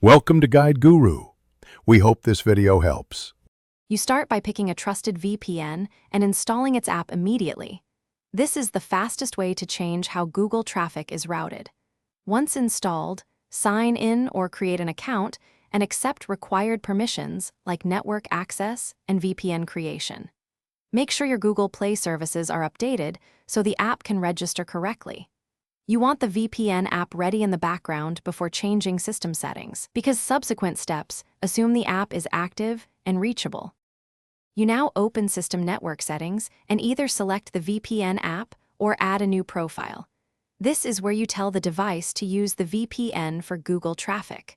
Welcome to Guide Guru. We hope this video helps. You start by picking a trusted VPN and installing its app immediately. This is the fastest way to change how Google traffic is routed. Once installed, sign in or create an account and accept required permissions like network access and VPN creation. Make sure your Google Play services are updated so the app can register correctly. You want the VPN app ready in the background before changing system settings, because subsequent steps assume the app is active and reachable. You now open System Network Settings and either select the VPN app or add a new profile. This is where you tell the device to use the VPN for Google traffic.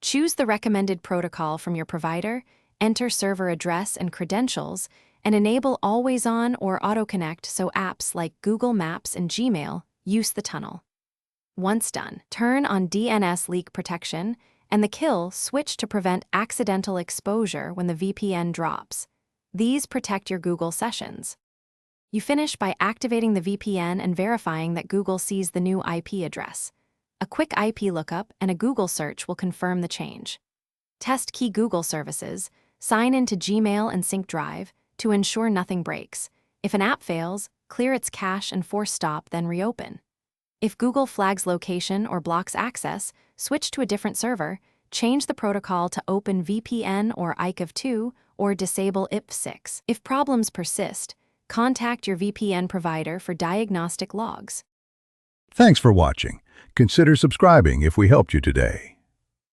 Choose the recommended protocol from your provider, enter server address and credentials, and enable Always On or Auto Connect so apps like Google Maps and Gmail use the tunnel. Once done, turn on DNS leak protection and the kill switch to prevent accidental exposure when the VPN drops. These protect your Google sessions. You finish by activating the VPN and verifying that Google sees the new IP address. A quick IP lookup and a Google search will confirm the change. Test key Google services, sign into Gmail and Sync Drive to ensure nothing breaks. If an app fails, clear its cache and force stop, then reopen. If Google flags location or blocks access, switch to a different server, change the protocol to OpenVPN or ICAV2 or disable IP6. If problems persist, contact your VPN provider for diagnostic logs. Thanks for watching. Consider subscribing if we helped you today.